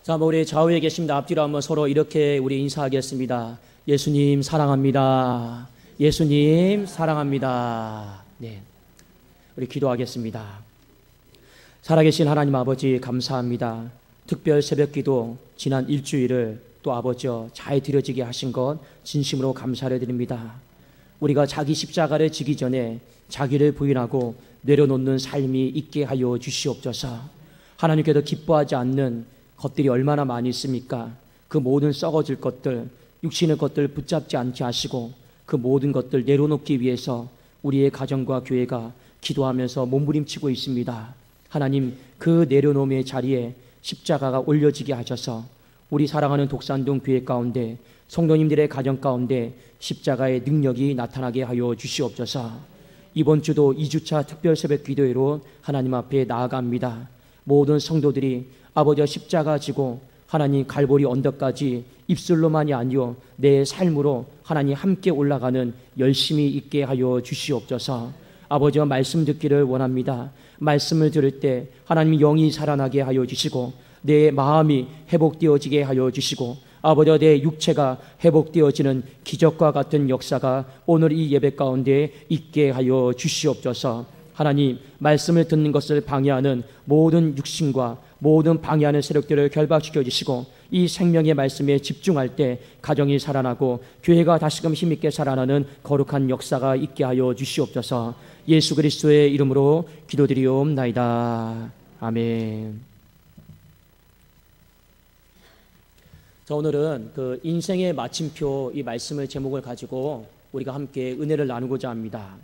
자, 우리 좌우에 계십니다. 앞뒤로 한번 서로 이렇게 우리 인사하겠습니다. 예수님 사랑합니다. 예수님 사랑합니다. 네, 우리 기도하겠습니다. 살아계신 하나님 아버지 감사합니다. 특별 새벽기도 지난 일주일을 또 아버지여 잘 드려지게 하신 것 진심으로 감사를 드립니다. 우리가 자기 십자가를 지기 전에 자기를 부인하고 내려놓는 삶이 있게 하여 주시옵소서. 하나님께서 기뻐하지 않는 것들이 얼마나 많이 있습니까? 그 모든 썩어질 것들, 육신의 것들 붙잡지 않게 하시고 그 모든 것들 내려놓기 위해서 우리의 가정과 교회가 기도하면서 몸부림치고 있습니다. 하나님, 그 내려놓음의 자리에 십자가가 올려지게 하셔서 우리 사랑하는 독산동 교회 가운데 성도님들의 가정 가운데 십자가의 능력이 나타나게 하여 주시옵소서. 이번 주도 2주차 특별 새벽 기도회로 하나님 앞에 나아갑니다. 모든 성도들이 아버지와 십자가 지고 하나님 갈보리 언덕까지 입술로만이 아니요 내 삶으로 하나님 함께 올라가는 열심히 있게 하여 주시옵소서. 아버지와 말씀 듣기를 원합니다. 말씀을 들을 때 하나님 영이 살아나게 하여 주시고 내 마음이 회복되어지게 하여 주시고 아버지와 내 육체가 회복되어지는 기적과 같은 역사가 오늘 이 예배 가운데 있게 하여 주시옵소서. 하나님, 말씀을 듣는 것을 방해하는 모든 육신과 모든 방해하는 세력들을 결박시켜 주시고 이 생명의 말씀에 집중할 때 가정이 살아나고 교회가 다시금 힘있게 살아나는 거룩한 역사가 있게 하여 주시옵소서. 예수 그리스도의 이름으로 기도드리옵나이다. 아멘. 자, 오늘은 그 인생의 마침표 이 말씀을 제목을 가지고 우리가 함께 은혜를 나누고자 합니다.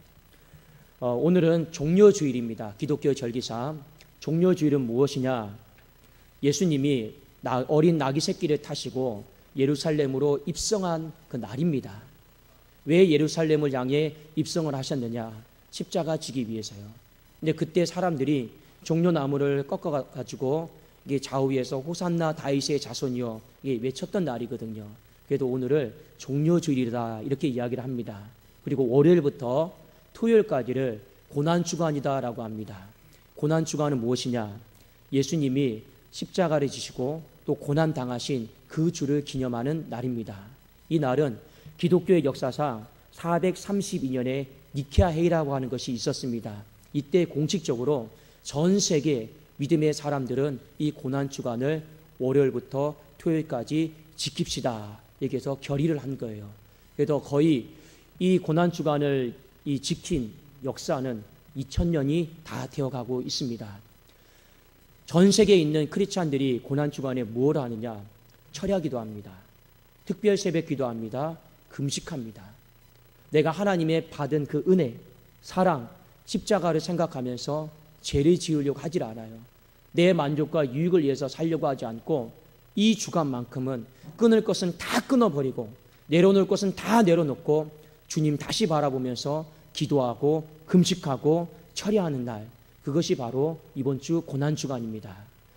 오늘은 종려주일입니다. 기독교 절기상 종려주일은 무엇이냐? 예수님이 어린 나귀 새끼를 타시고 예루살렘으로 입성한 그 날입니다. 왜 예루살렘을 향해 입성을 하셨느냐? 십자가 지기 위해서요. 근데 그때 사람들이 종려나무를 꺾어가지고 이게 좌우에서 호산나 다윗의 자손이여 이게 외쳤던 날이거든요. 그래도 오늘을 종려주일이다 이렇게 이야기를 합니다. 그리고 월요일부터 토요일까지를 고난주간이다라고 합니다. 고난주간은 무엇이냐? 예수님이 십자가를 지시고 또 고난당하신 그 주를 기념하는 날입니다. 이 날은 기독교의 역사상 432년에 니케아 회의라고 하는 것이 있었습니다. 이때 공식적으로 전 세계 믿음의 사람들은 이 고난주간을 월요일부터 토요일까지 지킵시다. 여기서 결의를 한 거예요. 그래서 거의 이 고난주간을 지킨 역사는 2000년이 다 되어가고 있습니다. 전 세계에 있는 크리스찬들이 고난주간에 뭘 하느냐? 철야기도 합니다. 특별 새벽 기도합니다. 금식합니다. 내가 하나님의 받은 그 은혜, 사랑, 십자가를 생각하면서 죄를 지으려고 하질 않아요. 내 만족과 유익을 위해서 살려고 하지 않고 이 주간만큼은 끊을 것은 다 끊어버리고 내려놓을 것은 다 내려놓고 주님 다시 바라보면서 기도하고 금식하고 철야하는 날, 그것이 바로 이번 주 고난주간입니다.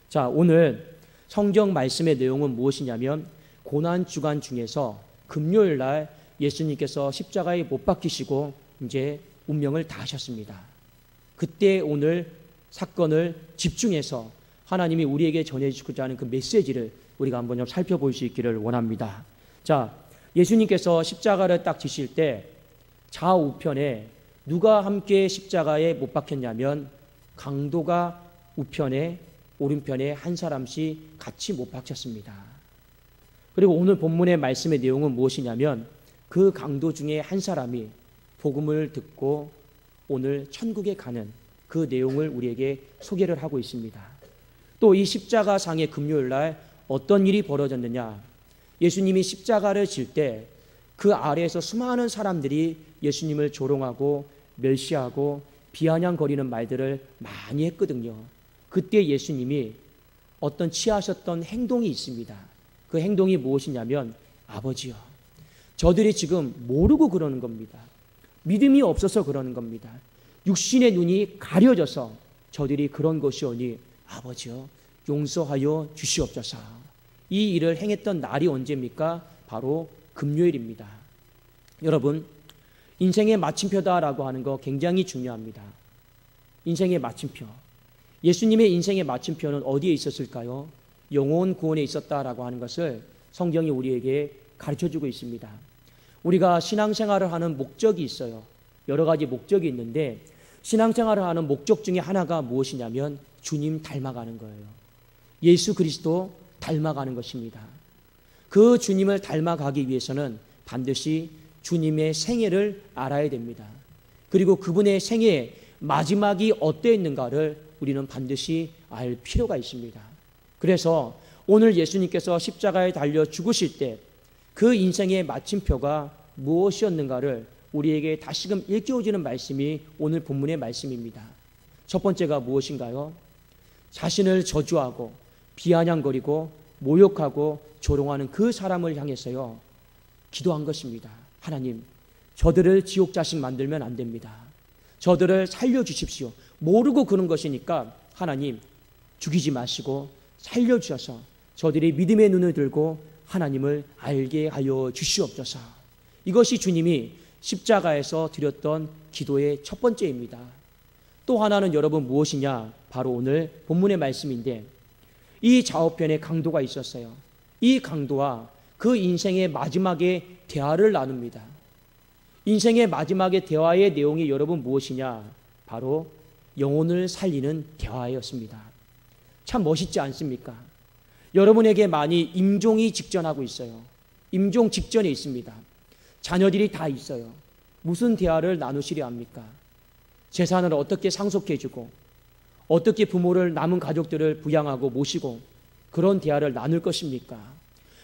자, 오늘 성경 말씀의 내용은 무엇이냐면 고난주간 중에서 금요일 날 예수님께서 십자가에 못 박히시고 이제 운명을 다하셨습니다. 그때 오늘 사건을 집중해서 하나님이 우리에게 전해주고자 하는 그 메시지를 우리가 한번 좀 살펴볼 수 있기를 원합니다. 자, 예수님께서 십자가를 딱 지실 때 좌우편에 누가 함께 십자가에 못 박혔냐면 강도가 우편에 오른편에 한 사람씩 같이 못 박혔습니다. 그리고 오늘 본문의 말씀의 내용은 무엇이냐면 그 강도 중에 한 사람이 복음을 듣고 오늘 천국에 가는 그 내용을 우리에게 소개를 하고 있습니다. 또 이 십자가상의 금요일 날 어떤 일이 벌어졌느냐? 예수님이 십자가를 질 때 그 아래에서 수많은 사람들이 예수님을 조롱하고 멸시하고 비아냥거리는 말들을 많이 했거든요. 그때 예수님이 어떤 취하셨던 행동이 있습니다. 그 행동이 무엇이냐면 아버지요, 저들이 지금 모르고 그러는 겁니다. 믿음이 없어서 그러는 겁니다. 육신의 눈이 가려져서 저들이 그런 것이오니 아버지요, 용서하여 주시옵소서. 이 일을 행했던 날이 언제입니까? 바로 금요일입니다. 여러분, 인생의 마침표다라고 하는 거 굉장히 중요합니다. 인생의 마침표. 예수님의 인생의 마침표는 어디에 있었을까요? 영혼 구원에 있었다라고 하는 것을 성경이 우리에게 가르쳐주고 있습니다. 우리가 신앙생활을 하는 목적이 있어요. 여러 가지 목적이 있는데 신앙생활을 하는 목적 중에 하나가 무엇이냐면 주님 닮아가는 거예요. 예수 그리스도 닮아가는 것입니다. 그 주님을 닮아가기 위해서는 반드시 주님의 생애를 알아야 됩니다. 그리고 그분의 생애의 마지막이 어떠했는가를 우리는 반드시 알 필요가 있습니다. 그래서 오늘 예수님께서 십자가에 달려 죽으실 때 그 인생의 마침표가 무엇이었는가를 우리에게 다시금 일깨워주는 말씀이 오늘 본문의 말씀입니다. 첫 번째가 무엇인가요? 자신을 저주하고 비아냥거리고 모욕하고 조롱하는 그 사람을 향해서요, 기도한 것입니다. 하나님, 저들을 지옥 자식 만들면 안 됩니다. 저들을 살려주십시오. 모르고 그런 것이니까 하나님 죽이지 마시고 살려주셔서 저들이 믿음의 눈을 들고 하나님을 알게 하여 주시옵소서. 이것이 주님이 십자가에서 드렸던 기도의 첫 번째입니다. 또 하나는 여러분 무엇이냐? 바로 오늘 본문의 말씀인데 이 좌우편에 강도가 있었어요. 이 강도와 그 인생의 마지막에 대화를 나눕니다. 인생의 마지막에 대화의 내용이 여러분 무엇이냐? 바로 영혼을 살리는 대화였습니다. 참 멋있지 않습니까? 여러분에게 많이 임종이 직전하고 있어요. 임종 직전에 있습니다. 자녀들이 다 있어요. 무슨 대화를 나누시려 합니까? 재산을 어떻게 상속해주고 어떻게 부모를 남은 가족들을 부양하고 모시고 그런 대화를 나눌 것입니까?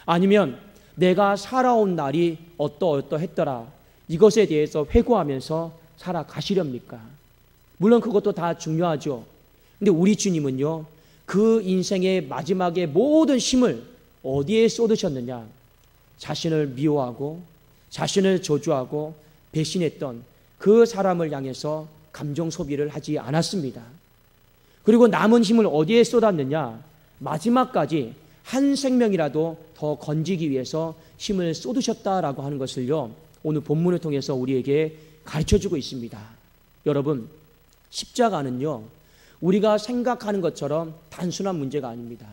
아니면 내가 살아온 날이 어떠했더라 이것에 대해서 회고하면서 살아가시렵니까? 물론 그것도 다 중요하죠. 근데 우리 주님은요, 그 인생의 마지막에 모든 힘을 어디에 쏟으셨느냐? 자신을 미워하고 자신을 저주하고 배신했던 그 사람을 향해서 감정 소비를 하지 않았습니다. 그리고 남은 힘을 어디에 쏟았느냐? 마지막까지 한 생명이라도 더 건지기 위해서 힘을 쏟으셨다라고 하는 것을요, 오늘 본문을 통해서 우리에게 가르쳐주고 있습니다. 여러분, 십자가는요, 우리가 생각하는 것처럼 단순한 문제가 아닙니다.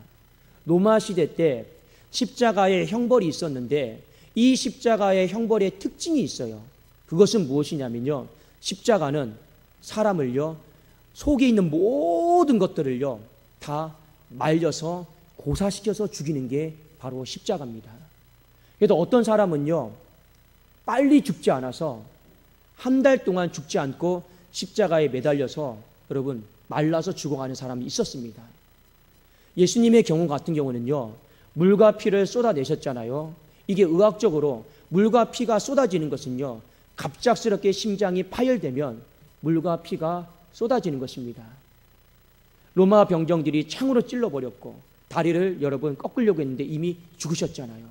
로마 시대 때 십자가에 형벌이 있었는데 이 십자가의 형벌의 특징이 있어요. 그것은 무엇이냐면요, 십자가는 사람을요, 속에 있는 모든 것들을요 다 말려서 고사시켜서 죽이는 게 바로 십자가입니다. 그래도 어떤 사람은요, 빨리 죽지 않아서 한 달 동안 죽지 않고 십자가에 매달려서 여러분 말라서 죽어가는 사람이 있었습니다. 예수님의 경우 같은 경우는요, 물과 피를 쏟아내셨잖아요. 이게 의학적으로 물과 피가 쏟아지는 것은요, 갑작스럽게 심장이 파열되면 물과 피가 쏟아지는 것입니다. 로마 병정들이 창으로 찔러버렸고 다리를 여러분 꺾으려고 했는데 이미 죽으셨잖아요.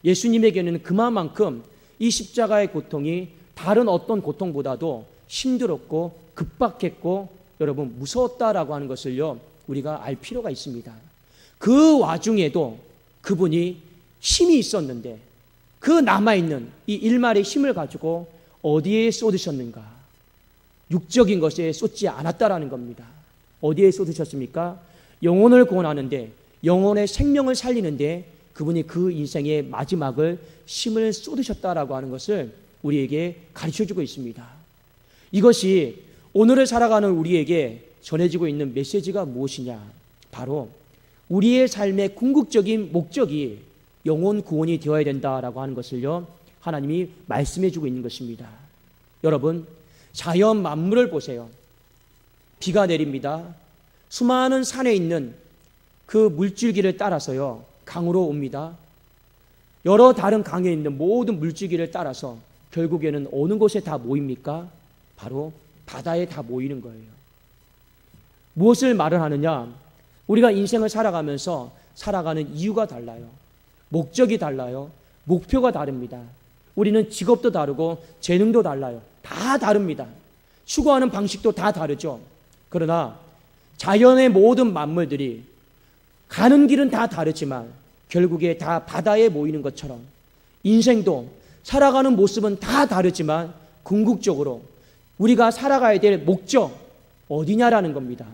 예수님에게는 그만큼 이 십자가의 고통이 다른 어떤 고통보다도 힘들었고 급박했고 여러분 무서웠다라고 하는 것을요, 우리가 알 필요가 있습니다. 그 와중에도 그분이 힘이 있었는데 그 남아있는 이 일말의 힘을 가지고 어디에 쏟으셨는가? 육적인 것에 쏟지 않았다라는 겁니다. 어디에 쏟으셨습니까? 영혼을 구원하는데, 영혼의 생명을 살리는데 그분이 그 인생의 마지막을 힘을 쏟으셨다라고 하는 것을 우리에게 가르쳐주고 있습니다. 이것이 오늘을 살아가는 우리에게 전해지고 있는 메시지가 무엇이냐? 바로 우리의 삶의 궁극적인 목적이 영혼 구원이 되어야 된다라고 하는 것을요, 하나님이 말씀해주고 있는 것입니다. 여러분, 자연 만물을 보세요. 비가 내립니다. 수많은 산에 있는 그 물줄기를 따라서요, 강으로 옵니다. 여러 다른 강에 있는 모든 물줄기를 따라서 결국에는 어느 곳에 다 모입니까? 바로 바다에 다 모이는 거예요. 무엇을 말을 하느냐? 우리가 인생을 살아가면서 살아가는 이유가 달라요. 목적이 달라요. 목표가 다릅니다. 우리는 직업도 다르고 재능도 달라요. 다 다릅니다. 추구하는 방식도 다 다르죠. 그러나 자연의 모든 만물들이 가는 길은 다 다르지만 결국에 다 바다에 모이는 것처럼 인생도 살아가는 모습은 다 다르지만 궁극적으로 우리가 살아가야 될 목적 어디냐라는 겁니다.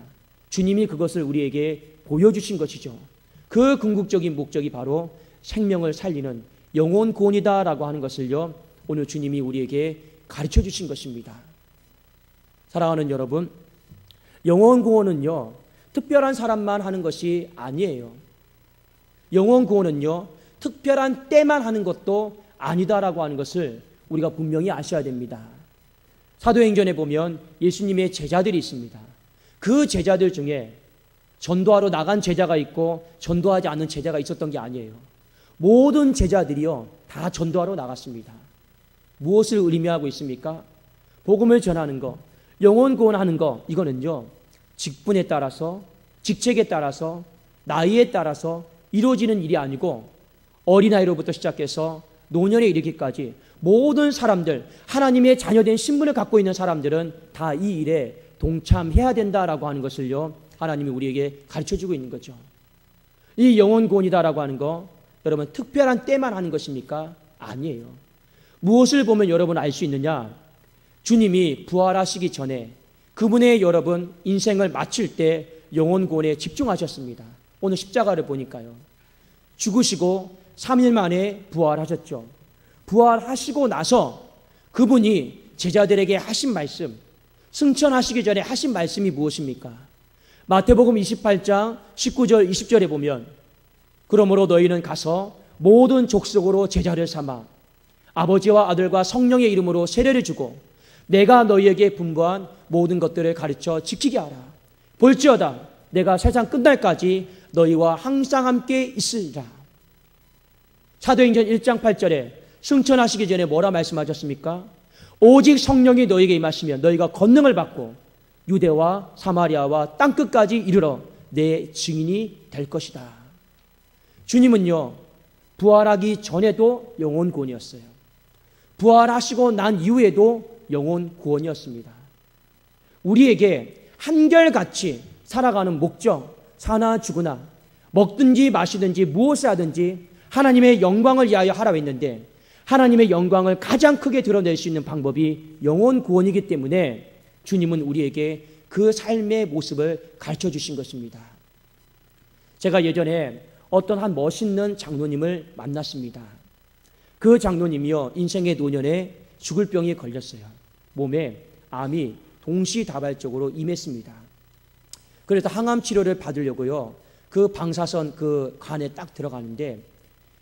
주님이 그것을 우리에게 보여주신 것이죠. 그 궁극적인 목적이 바로 생명을 살리는 영혼 구원이다라고 하는 것을요, 오늘 주님이 우리에게 가르쳐 주신 것입니다. 사랑하는 여러분, 영혼 구원은요, 특별한 사람만 하는 것이 아니에요. 영혼 구원은요, 특별한 때만 하는 것도 아니다라고 하는 것을 우리가 분명히 아셔야 됩니다. 사도행전에 보면 예수님의 제자들이 있습니다. 그 제자들 중에 전도하러 나간 제자가 있고 전도하지 않은 제자가 있었던 게 아니에요. 모든 제자들이요, 다 전도하러 나갔습니다. 무엇을 의미하고 있습니까? 복음을 전하는 거, 영혼 구원하는 거, 이거는요, 직분에 따라서, 직책에 따라서, 나이에 따라서 이루어지는 일이 아니고 어린아이로부터 시작해서 노년에 이르기까지 모든 사람들, 하나님의 자녀된 신분을 갖고 있는 사람들은 다 이 일에 동참해야 된다라고 하는 것을요, 하나님이 우리에게 가르쳐주고 있는 거죠. 이 영혼 구원이다라고 하는 거, 여러분 특별한 때만 하는 것입니까? 아니에요. 무엇을 보면 여러분 알 수 있느냐? 주님이 부활하시기 전에 그분의 여러분 인생을 마칠 때 영혼 구원에 집중하셨습니다. 오늘 십자가를 보니까요, 죽으시고 3일 만에 부활하셨죠. 부활하시고 나서 그분이 제자들에게 하신 말씀, 승천하시기 전에 하신 말씀이 무엇입니까? 마태복음 28장 19절 20절에 보면, 그러므로 너희는 가서 모든 족속으로 제자를 삼아 아버지와 아들과 성령의 이름으로 세례를 주고 내가 너희에게 분부한 모든 것들을 가르쳐 지키게 하라. 볼지어다 내가 세상 끝날까지 너희와 항상 함께 있으리라. 사도행전 1장 8절에 승천하시기 전에 뭐라 말씀하셨습니까? 오직 성령이 너희에게 임하시면 너희가 권능을 받고 유대와 사마리아와 땅끝까지 이르러 내 증인이 될 것이다. 주님은요, 부활하기 전에도 영혼 구원이었어요. 부활하시고 난 이후에도 영혼 구원이었습니다. 우리에게 한결같이 살아가는 목적, 사나 죽으나 먹든지 마시든지 무엇을 하든지 하나님의 영광을 위하여 하라고 했는데, 하나님의 영광을 가장 크게 드러낼 수 있는 방법이 영혼 구원이기 때문에 주님은 우리에게 그 삶의 모습을 가르쳐 주신 것입니다. 제가 예전에 어떤 한 멋있는 장로님을 만났습니다. 그 장로님이요, 인생의 노년에 죽을 병에 걸렸어요. 몸에 암이 동시다발적으로 임했습니다. 그래서 항암 치료를 받으려고요, 그 방사선 그 관에 딱 들어가는데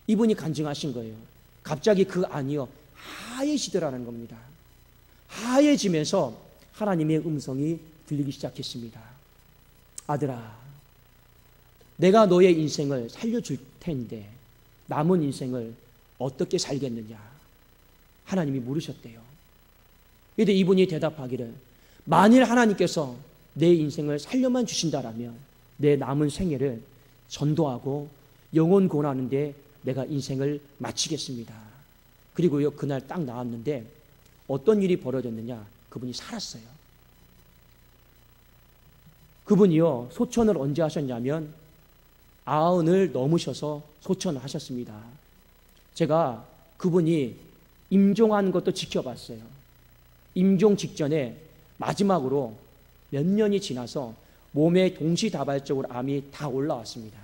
이분이 간증하신 거예요. 갑자기 그 안이요, 하얘지더라는 겁니다. 하얘지면서 하나님의 음성이 들리기 시작했습니다. 아들아, 내가 너의 인생을 살려줄 텐데 남은 인생을 어떻게 살겠느냐? 하나님이 물으셨대요. 그런데 이분이 대답하기를, 만일 하나님께서 내 인생을 살려만 주신다라면 내 남은 생애를 전도하고 영혼 구원하는 데 내가 인생을 마치겠습니다. 그리고요, 그날 딱 나왔는데 어떤 일이 벌어졌느냐? 그분이 살았어요. 그분이요, 소천을 언제 하셨냐면 90을 넘으셔서 소천을 하셨습니다. 제가 그분이 임종한 것도 지켜봤어요. 임종 직전에 마지막으로 몇 년이 지나서 몸에 동시다발적으로 암이 다 올라왔습니다.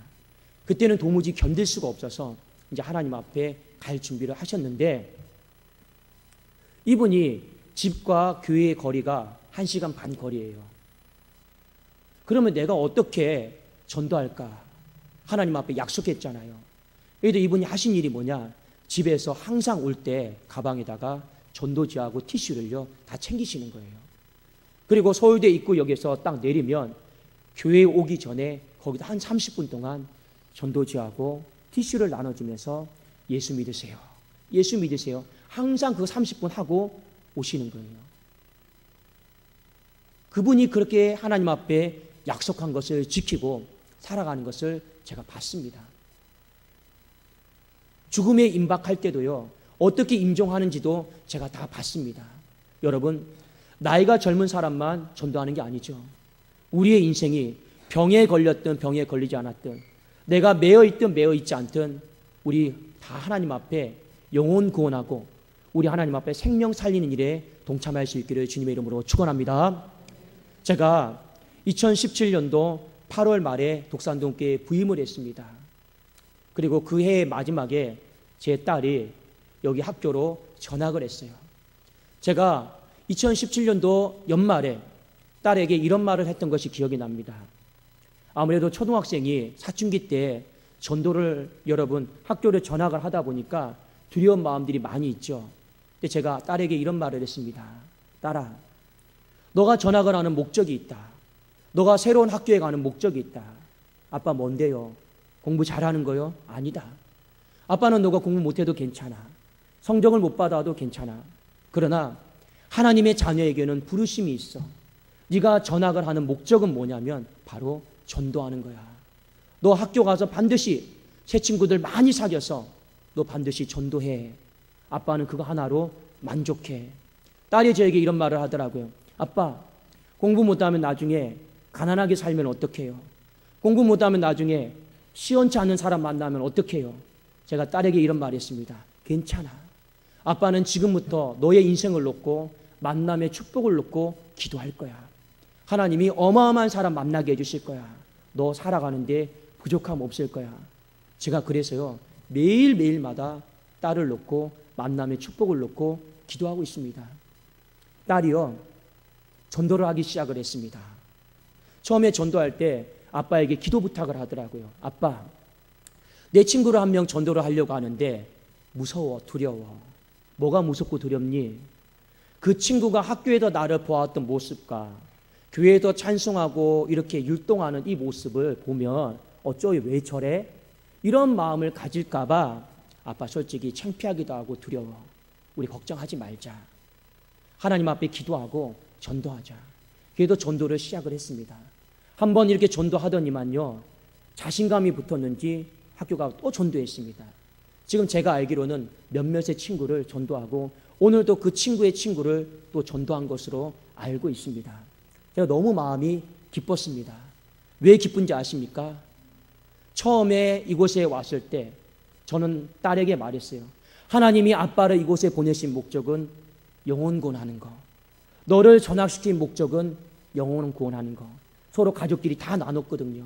그때는 도무지 견딜 수가 없어서 이제 하나님 앞에 갈 준비를 하셨는데, 이분이 집과 교회의 거리가 1시간 반 거리예요. 그러면 내가 어떻게 전도할까? 하나님 앞에 약속했잖아요. 그래도 이분이 하신 일이 뭐냐? 집에서 항상 올 때 가방에다가 전도지하고 티슈를요 다 챙기시는 거예요. 그리고 서울대 입구역에서 딱 내리면 교회에 오기 전에 거기다 한 30분 동안 전도지하고 티슈를 나눠주면서 예수 믿으세요, 예수 믿으세요, 항상 그 30분 하고 오시는 거예요. 그분이 그렇게 하나님 앞에 약속한 것을 지키고 살아가는 것을 제가 봤습니다. 죽음에 임박할 때도요, 어떻게 임종하는지도 제가 다 봤습니다. 여러분, 나이가 젊은 사람만 전도하는 게 아니죠. 우리의 인생이 병에 걸렸든 병에 걸리지 않았든, 내가 매여 있든 매여 있지 않든 우리 다 하나님 앞에 영혼 구원하고 우리 하나님 앞에 생명 살리는 일에 동참할 수 있기를 주님의 이름으로 축원합니다. 제가 2017년도 8월 말에 독산동교회에 부임을 했습니다. 그리고 그 해의 마지막에 제 딸이 여기 학교로 전학을 했어요. 제가 2017년도 연말에 딸에게 이런 말을 했던 것이 기억이 납니다. 아무래도 초등학생이 사춘기 때 전도를 여러분 학교를 전학을 하다 보니까 두려운 마음들이 많이 있죠. 근데 제가 딸에게 이런 말을 했습니다. 딸아, 너가 전학을 하는 목적이 있다. 너가 새로운 학교에 가는 목적이 있다. 아빠 뭔데요? 공부 잘하는 거요? 아니다. 아빠는 너가 공부 못해도 괜찮아. 성적을 못 받아도 괜찮아. 그러나 하나님의 자녀에게는 부르심이 있어. 네가 전학을 하는 목적은 뭐냐면 바로 전도하는 거야. 너 학교 가서 반드시 새 친구들 많이 사귀어서 너 반드시 전도해. 아빠는 그거 하나로 만족해. 딸이 저에게 이런 말을 하더라고요. 아빠, 공부 못하면 나중에 가난하게 살면 어떡해요? 공부 못하면 나중에 시원치 않은 사람 만나면 어떡해요? 제가 딸에게 이런 말을 했습니다. 괜찮아. 아빠는 지금부터 너의 인생을 놓고 만남의 축복을 놓고 기도할 거야. 하나님이 어마어마한 사람 만나게 해주실 거야. 너 살아가는데 부족함 없을 거야. 제가 그래서요 매일매일마다 딸을 놓고 만남의 축복을 놓고 기도하고 있습니다. 딸이요 전도를 하기 시작을 했습니다. 처음에 전도할 때 아빠에게 기도 부탁을 하더라고요. 아빠, 내 친구를 한 명 전도를 하려고 하는데 무서워, 두려워. 뭐가 무섭고 두렵니? 그 친구가 학교에서 나를 보았던 모습과 교회에서 찬송하고 이렇게 율동하는 이 모습을 보면 어쩌이 왜 저래? 이런 마음을 가질까 봐 아빠 솔직히 창피하기도 하고 두려워. 우리 걱정하지 말자. 하나님 앞에 기도하고 전도하자. 그래도 전도를 시작을 했습니다. 한번 이렇게 전도하더니만요 자신감이 붙었는지 학교가 또 전도했습니다. 지금 제가 알기로는 몇몇의 친구를 전도하고 오늘도 그 친구의 친구를 또 전도한 것으로 알고 있습니다. 제가 너무 마음이 기뻤습니다. 왜 기쁜지 아십니까? 처음에 이곳에 왔을 때 저는 딸에게 말했어요. 하나님이 아빠를 이곳에 보내신 목적은 영혼 구원하는 거. 너를 전학시킨 목적은 영혼 구원하는 거. 서로 가족끼리 다 나눴거든요.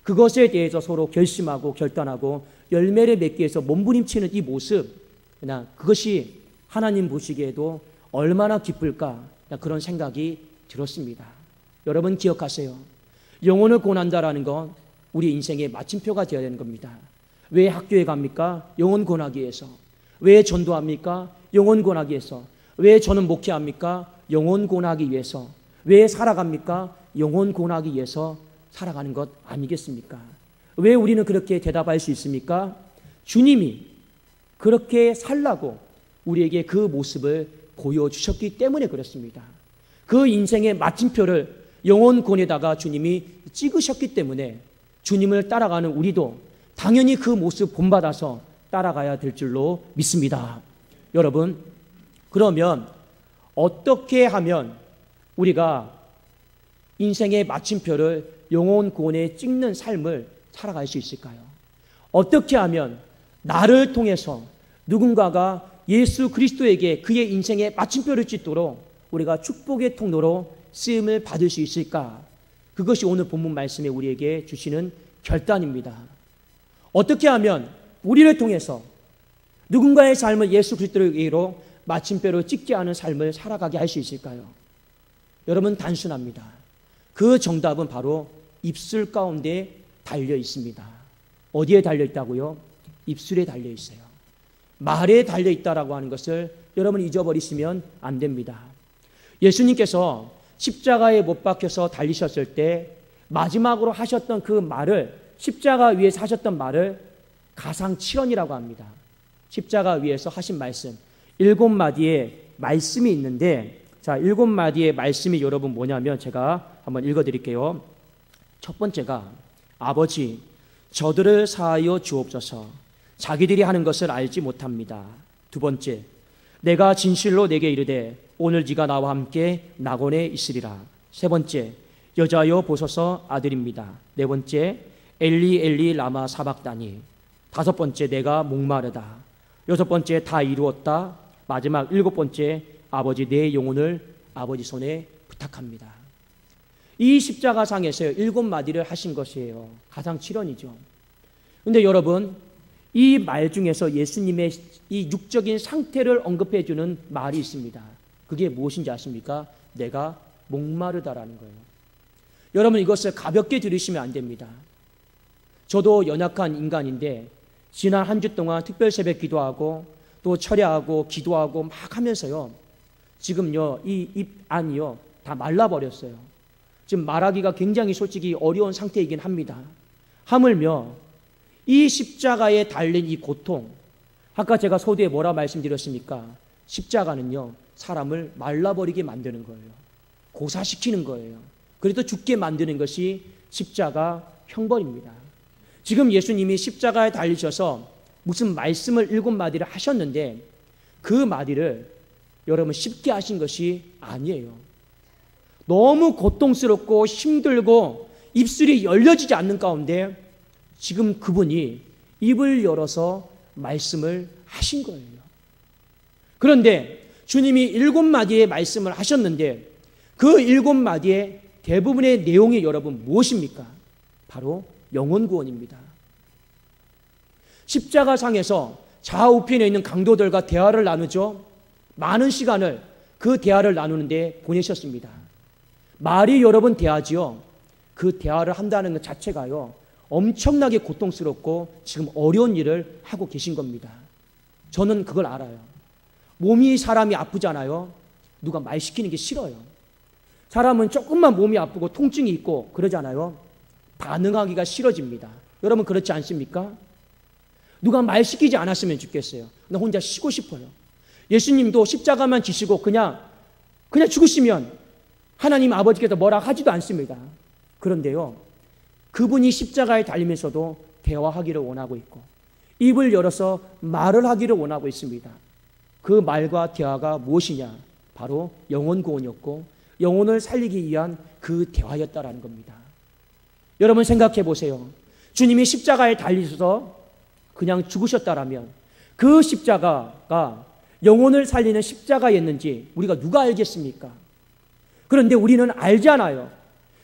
그것에 대해서 서로 결심하고 결단하고 열매를 맺기 위해서 몸부림치는 이 모습, 그냥 그것이 하나님 보시기에도 얼마나 기쁠까 그런 생각이 들었습니다. 여러분 기억하세요. 영혼을 구원한다라는 건 우리 인생의 마침표가 되어야 되는 겁니다. 왜 학교에 갑니까? 영혼 구원하기 위해서. 왜 전도합니까? 영혼 구원하기 위해서. 왜 저는 목회합니까? 영혼 구원하기 위해서. 왜 살아갑니까? 영혼 구원하기 위해서 살아가는 것 아니겠습니까? 왜 우리는 그렇게 대답할 수 있습니까? 주님이 그렇게 살라고 우리에게 그 모습을 보여주셨기 때문에 그렇습니다. 그 인생의 마침표를 영혼 구원에다가 주님이 찍으셨기 때문에 주님을 따라가는 우리도 당연히 그 모습 본받아서 따라가야 될 줄로 믿습니다. 여러분, 그러면 어떻게 하면 우리가 인생의 마침표를 영혼 구원에 찍는 삶을 살아갈 수 있을까요? 어떻게 하면 나를 통해서 누군가가 예수 그리스도에게 그의 인생의 마침표를 찍도록 우리가 축복의 통로로 쓰임을 받을 수 있을까? 그것이 오늘 본문 말씀에 우리에게 주시는 결단입니다. 어떻게 하면 우리를 통해서 누군가의 삶을 예수 그리스도에게로 마침표로 찍지 않은 삶을 살아가게 할 수 있을까요? 여러분 단순합니다. 그 정답은 바로 입술 가운데 달려 있습니다. 어디에 달려 있다고요? 입술에 달려 있어요. 말에 달려 있다라고 하는 것을 여러분 잊어버리시면 안 됩니다. 예수님께서 십자가에 못 박혀서 달리셨을 때 마지막으로 하셨던 그 말을, 십자가 위에서 하셨던 말을 가상칠언이라고 합니다. 십자가 위에서 하신 말씀 7마디의 말씀이 있는데, 자, 7마디의 말씀이 여러분 뭐냐면 제가 한번 읽어드릴게요. 첫 번째가 아버지 저들을 사하여 주옵소서 자기들이 하는 것을 알지 못합니다. 두 번째, 내가 진실로 내게 이르되 오늘 네가 나와 함께 낙원에 있으리라. 세 번째, 여자여 보소서 아들입니다. 네 번째, 엘리 엘리 라마 사박다니. 다섯 번째, 내가 목마르다. 여섯 번째, 다 이루었다. 마지막 일곱 번째, 아버지 내 영혼을 아버지 손에 부탁합니다. 이 십자가상에서 7마디를 하신 것이에요. 가상칠언이죠. 근데 여러분, 이 말 중에서 예수님의 이 육적인 상태를 언급해 주는 말이 있습니다. 그게 무엇인지 아십니까? 내가 목마르다라는 거예요. 여러분, 이것을 가볍게 들으시면 안 됩니다. 저도 연약한 인간인데 지난 한 주 동안 특별 새벽 기도하고 또 철야하고 기도하고 막 하면서요, 지금요 이 입 안이요 다 말라버렸어요. 지금 말하기가 굉장히 솔직히 어려운 상태이긴 합니다. 하물며 이 십자가에 달린 이 고통, 아까 제가 서두에 뭐라 말씀드렸습니까? 십자가는요 사람을 말라버리게 만드는 거예요. 고사시키는 거예요. 그래도 죽게 만드는 것이 십자가 형벌입니다. 지금 예수님이 십자가에 달리셔서 무슨 말씀을 7마디를 하셨는데 그 마디를 여러분 쉽게 하신 것이 아니에요. 너무 고통스럽고 힘들고 입술이 열려지지 않는 가운데 지금 그분이 입을 열어서 말씀을 하신 거예요. 그런데 주님이 7마디의 말씀을 하셨는데 그 7마디의 대부분의 내용이 여러분 무엇입니까? 바로 영혼 구원입니다. 십자가상에서 좌우편에 있는 강도들과 대화를 나누죠. 많은 시간을 그 대화를 나누는데 보내셨습니다. 말이 여러 번 대하지요. 그 대화를 한다는 것 자체가요 엄청나게 고통스럽고 지금 어려운 일을 하고 계신 겁니다. 저는 그걸 알아요. 몸이 사람이 아프잖아요. 누가 말 시키는 게 싫어요. 사람은 조금만 몸이 아프고 통증이 있고 그러잖아요. 반응하기가 싫어집니다. 여러분 그렇지 않습니까? 누가 말 시키지 않았으면 좋겠어요. 나 혼자 쉬고 싶어요. 예수님도 십자가만 지시고 그냥 죽으시면 하나님 아버지께서 뭐라 하지도 않습니다. 그런데요, 그분이 십자가에 달리면서도 대화하기를 원하고 있고 입을 열어서 말을 하기를 원하고 있습니다. 그 말과 대화가 무엇이냐? 바로 영혼 구원이었고 영혼을 살리기 위한 그 대화였다라는 겁니다. 여러분 생각해 보세요. 주님이 십자가에 달리셔서 그냥 죽으셨다라면 그 십자가가 영혼을 살리는 십자가였는지 우리가 누가 알겠습니까? 그런데 우리는 알잖아요.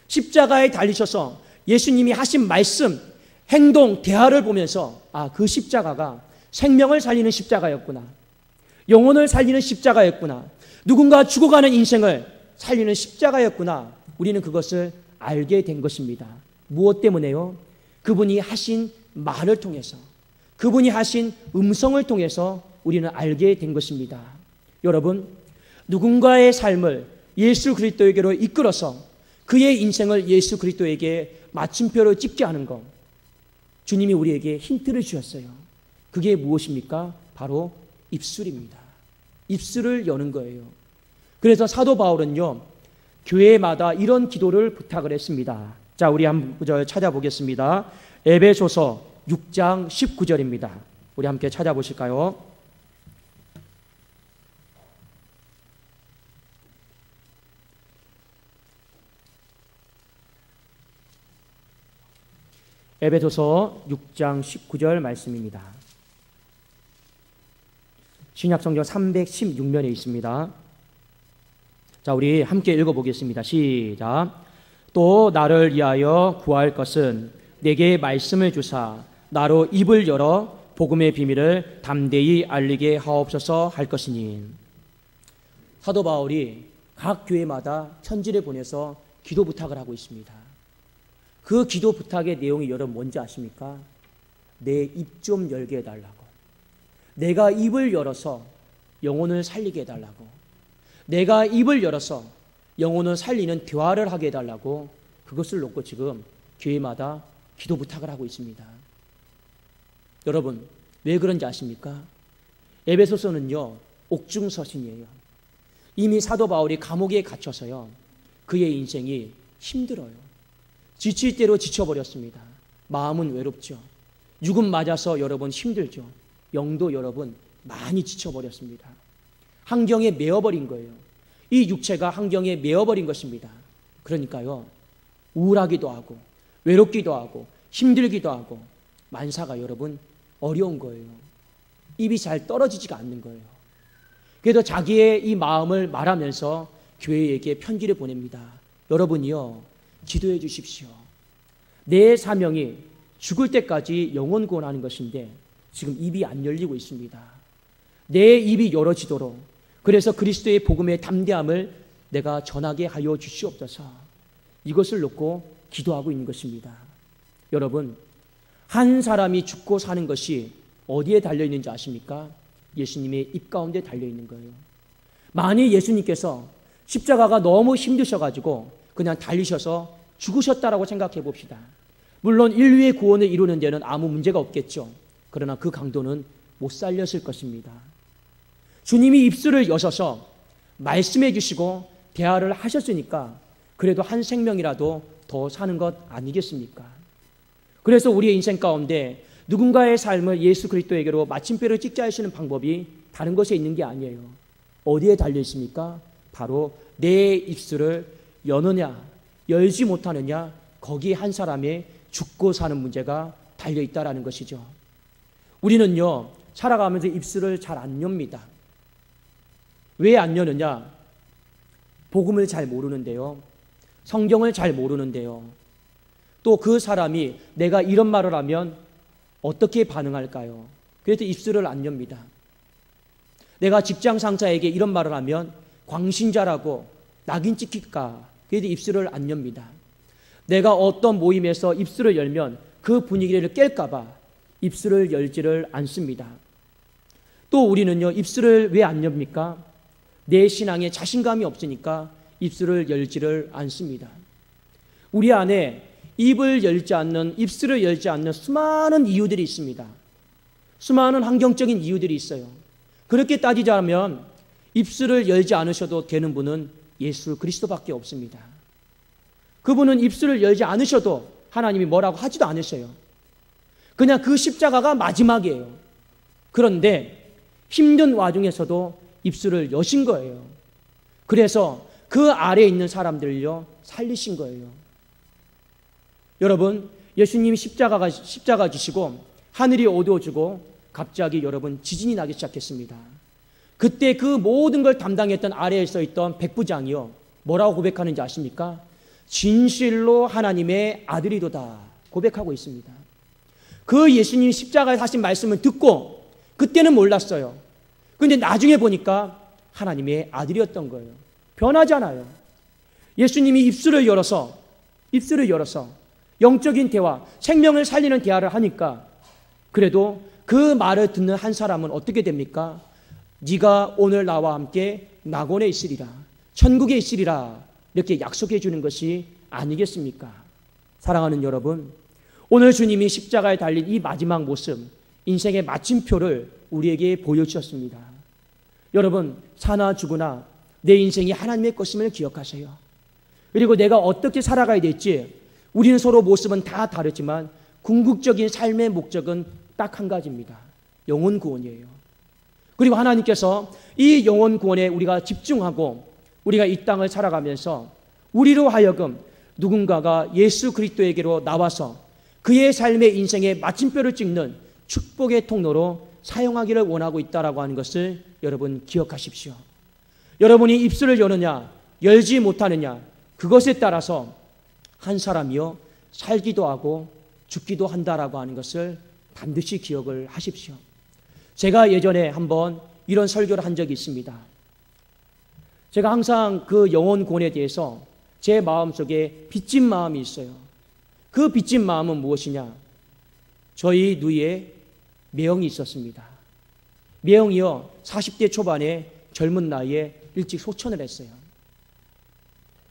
십자가에 달리셔서 예수님이 하신 말씀, 행동, 대화를 보면서 그 십자가가 생명을 살리는 십자가였구나. 영혼을 살리는 십자가였구나. 누군가 죽어가는 인생을 살리는 십자가였구나. 우리는 그것을 알게 된 것입니다. 무엇 때문에요? 그분이 하신 말을 통해서, 그분이 하신 음성을 통해서 우리는 알게 된 것입니다. 여러분, 누군가의 삶을 예수 그리스도에게로 이끌어서 그의 인생을 예수 그리스도에게 마침표로 찍게 하는 것, 주님이 우리에게 힌트를 주셨어요. 그게 무엇입니까? 바로 입술입니다. 입술을 여는 거예요. 그래서 사도 바울은요, 교회마다 이런 기도를 부탁을 했습니다. 자, 우리 한 구절 찾아보겠습니다. 에베소서 6장 19절입니다. 우리 함께 찾아보실까요? 에베소서 6장 19절 말씀입니다. 신약성경 316면에 있습니다. 자, 우리 함께 읽어보겠습니다. 시작. 또 나를 위하여 구할 것은 내게 말씀을 주사 나로 입을 열어 복음의 비밀을 담대히 알리게 하옵소서 할 것이니. 사도 바울이 각 교회마다 편지를 보내서 기도 부탁을 하고 있습니다. 그 기도 부탁의 내용이 여러분 뭔지 아십니까? 내 입 좀 열게 해달라고. 내가 입을 열어서 영혼을 살리게 해달라고. 내가 입을 열어서 영혼을 살리는 대화를 하게 해달라고. 그것을 놓고 지금 교회마다 기도 부탁을 하고 있습니다. 여러분 왜 그런지 아십니까? 에베소서는요 옥중서신이에요. 이미 사도 바울이 감옥에 갇혀서요 그의 인생이 힘들어요. 지칠 대로 지쳐버렸습니다. 마음은 외롭죠. 육은 맞아서 여러분 힘들죠. 영도 여러분 많이 지쳐버렸습니다. 환경에 매어버린 거예요. 이 육체가 환경에 매어버린 것입니다. 그러니까요 우울하기도 하고 외롭기도 하고 힘들기도 하고 만사가 여러분 어려운 거예요. 입이 잘 떨어지지가 않는 거예요. 그래도 자기의 이 마음을 말하면서 교회에게 편지를 보냅니다. 여러분이요 기도해 주십시오. 내 사명이 죽을 때까지 영혼 구원하는 것인데 지금 입이 안 열리고 있습니다. 내 입이 열어지도록, 그래서 그리스도의 복음의 담대함을 내가 전하게 하여 주시옵소서. 이것을 놓고 기도하고 있는 것입니다. 여러분, 한 사람이 죽고 사는 것이 어디에 달려있는지 아십니까? 예수님의 입 가운데 달려있는 거예요. 만일 예수님께서 십자가가 너무 힘드셔가지고 그냥 달리셔서 죽으셨다라고 생각해 봅시다. 물론 인류의 구원을 이루는 데는 아무 문제가 없겠죠. 그러나 그 강도는 못 살렸을 것입니다. 주님이 입술을 여셔서 말씀해 주시고 대화를 하셨으니까 그래도 한 생명이라도 더 사는 것 아니겠습니까? 그래서 우리의 인생 가운데 누군가의 삶을 예수 그리스도에게로 마침표를 찍자 하시는 방법이 다른 것에 있는 게 아니에요. 어디에 달려 있습니까? 바로 내 입술을 여느냐 열지 못하느냐, 거기에 한 사람의 죽고 사는 문제가 달려 있다라는 것이죠. 우리는요, 살아가면서 입술을 잘 안 엽니다. 왜 안 여느냐? 복음을 잘 모르는데요, 성경을 잘 모르는데요, 또 그 사람이 내가 이런 말을 하면 어떻게 반응할까요? 그래서 입술을 안 엽니다. 내가 직장 상사에게 이런 말을 하면 광신자라고 낙인 찍힐까? 그래서 입술을 안 엽니다. 내가 어떤 모임에서 입술을 열면 그 분위기를 깰까 봐 입술을 열지를 않습니다. 또 우리는요, 입술을 왜 안 엽니까? 내 신앙에 자신감이 없으니까 입술을 열지를 않습니다. 우리 안에 입을 열지 않는, 입술을 열지 않는 수많은 이유들이 있습니다. 수많은 환경적인 이유들이 있어요. 그렇게 따지자면 입술을 열지 않으셔도 되는 분은 예수 그리스도밖에 없습니다. 그분은 입술을 열지 않으셔도 하나님이 뭐라고 하지도 않으셔요. 그냥 그 십자가가 마지막이에요. 그런데 힘든 와중에서도 입술을 여신 거예요. 그래서 그 아래에 있는 사람들을요, 살리신 거예요. 여러분, 예수님이 십자가 지시고 하늘이 어두워지고 갑자기 여러분 지진이 나기 시작했습니다. 그때 그 모든 걸 담당했던 아래에 서 있던 백부장이요, 뭐라고 고백하는지 아십니까? 진실로 하나님의 아들이도다 고백하고 있습니다. 그 예수님이 십자가에 하신 말씀을 듣고 그때는 몰랐어요. 그런데 나중에 보니까 하나님의 아들이었던 거예요. 변하잖아요. 예수님이 입술을 열어서 영적인 대화, 생명을 살리는 대화를 하니까 그래도 그 말을 듣는 한 사람은 어떻게 됩니까? 네가 오늘 나와 함께 낙원에 있으리라, 천국에 있으리라, 이렇게 약속해 주는 것이 아니겠습니까? 사랑하는 여러분, 오늘 주님이 십자가에 달린 이 마지막 모습, 인생의 마침표를 우리에게 보여주셨습니다. 여러분, 사나 죽으나 내 인생이 하나님의 것임을 기억하세요. 그리고 내가 어떻게 살아가야 될지, 우리는 서로 모습은 다 다르지만 궁극적인 삶의 목적은 딱 한 가지입니다. 영혼 구원이에요. 그리고 하나님께서 이 영혼 구원에 우리가 집중하고 우리가 이 땅을 살아가면서 우리로 하여금 누군가가 예수 그리스도에게로 나와서 그의 삶의 인생의 마침표를 찍는 축복의 통로로 사용하기를 원하고 있다라고 하는 것을 여러분 기억하십시오. 여러분이 입술을 여느냐 열지 못하느냐, 그것에 따라서 한 사람이요 살기도 하고 죽기도 한다라고 하는 것을 반드시 기억을 하십시오. 제가 예전에 한번 이런 설교를 한 적이 있습니다. 제가 항상 그 영혼 구원에 대해서 제 마음속에 빚진 마음이 있어요. 그 빚진 마음은 무엇이냐? 저희 누이에 매형이 있었습니다. 매형이요 40대 초반에 젊은 나이에 일찍 소천을 했어요.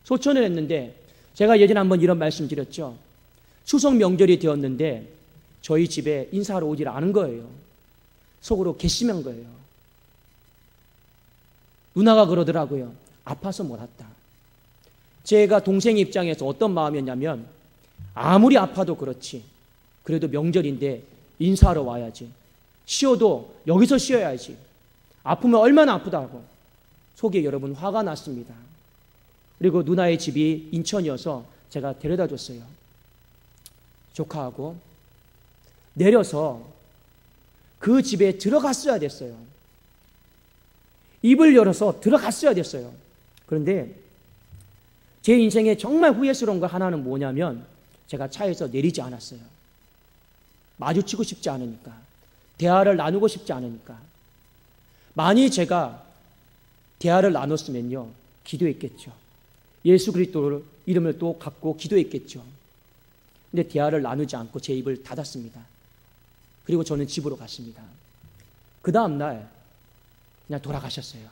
소천을 했는데 제가 예전에 한번 이런 말씀 드렸죠. 추석 명절이 되었는데 저희 집에 인사하러 오질 않은 거예요. 속으로 괘씸한 거예요. 누나가 그러더라고요. 아파서 못 왔다. 제가 동생 입장에서 어떤 마음이었냐면, 아무리 아파도 그렇지, 그래도 명절인데 인사하러 와야지. 쉬어도 여기서 쉬어야지. 아프면 얼마나 아프다고 속에 여러분 화가 났습니다. 그리고 누나의 집이 인천이어서 제가 데려다 줬어요. 조카하고 내려서 그 집에 들어갔어야 됐어요. 입을 열어서 들어갔어야 됐어요. 그런데 제 인생에 정말 후회스러운 거 하나는 뭐냐면, 제가 차에서 내리지 않았어요. 마주치고 싶지 않으니까. 대화를 나누고 싶지 않으니까. 만일 제가 대화를 나눴으면요, 기도했겠죠. 예수 그리스도를 이름을 또 갖고 기도했겠죠. 근데 대화를 나누지 않고 제 입을 닫았습니다. 그리고 저는 집으로 갔습니다. 그 다음 날 그냥 돌아가셨어요.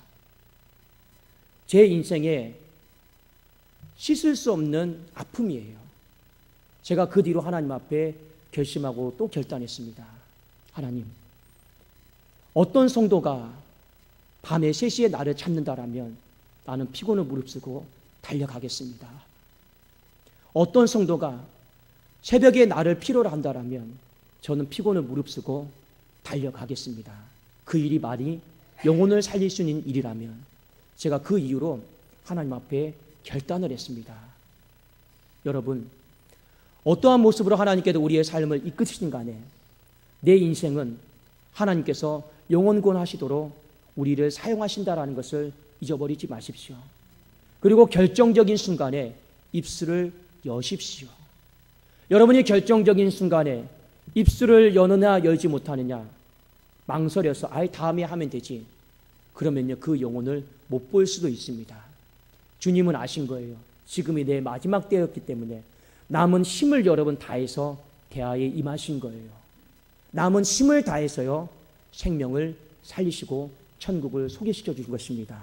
제 인생에 씻을 수 없는 아픔이에요. 제가 그 뒤로 하나님 앞에 결심하고 또 결단했습니다. 하나님, 어떤 성도가 밤에 3시에 나를 찾는다라면 나는 피곤을 무릅쓰고 달려가겠습니다. 어떤 성도가 새벽에 나를 필요로 한다라면 저는 피곤을 무릅쓰고 달려가겠습니다. 그 일이 말이 영혼을 살릴 수 있는 일이라면 제가 그 이유로 하나님 앞에 결단을 했습니다. 여러분, 어떠한 모습으로 하나님께서 우리의 삶을 이끄시든 간에 내 인생은 하나님께서 영원권하시도록 우리를 사용하신다라는 것을 잊어버리지 마십시오. 그리고 결정적인 순간에 입술을 여십시오. 여러분이 결정적인 순간에 입술을 여느냐 열지 못하느냐 망설여서 아예 다음에 하면 되지, 그러면요 그 영혼을 못 볼 수도 있습니다. 주님은 아신 거예요. 지금이 내 마지막 때였기 때문에 남은 힘을 여러분 다해서 대화에 임하신 거예요. 남은 힘을 다해서요 생명을 살리시고 천국을 소개시켜 주신 것입니다.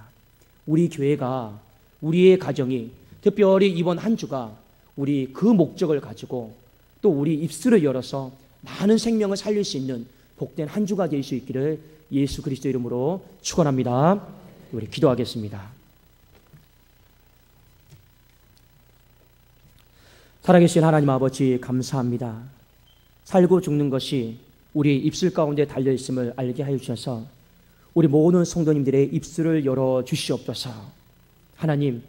우리 교회가, 우리의 가정이, 특별히 이번 한 주가 우리 그 목적을 가지고 또 우리 입술을 열어서 많은 생명을 살릴 수 있는 복된 한 주가 될 수 있기를 예수 그리스도 이름으로 축원합니다. 우리 기도하겠습니다. 살아계신 하나님 아버지, 감사합니다. 살고 죽는 것이 우리 입술 가운데 달려있음을 알게 하여 주셔서 우리 모든 성도님들의 입술을 열어 주시옵소서. 하나님,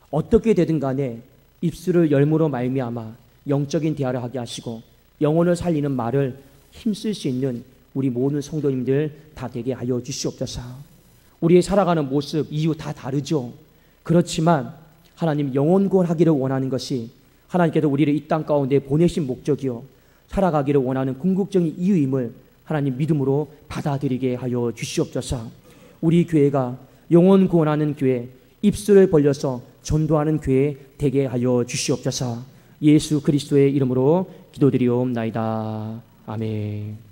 어떻게 되든 간에 입술을 열므로 말미암아 영적인 대화를 하게 하시고 영혼을 살리는 말을 힘쓸 수 있는 우리 모든 성도님들 다 되게 하여 주시옵소서. 우리의 살아가는 모습, 이유 다 다르죠. 그렇지만 하나님, 영혼권하기를 원하는 것이 하나님께서 우리를 이 땅 가운데 보내신 목적이요 살아가기를 원하는 궁극적인 이유임을 하나님 믿음으로 받아들이게 하여 주시옵소서. 우리 교회가 영혼 구원하는 교회, 입술을 벌려서 전도하는 교회 되게 하여 주시옵소서. 예수 그리스도의 이름으로 기도드리옵나이다. 아멘.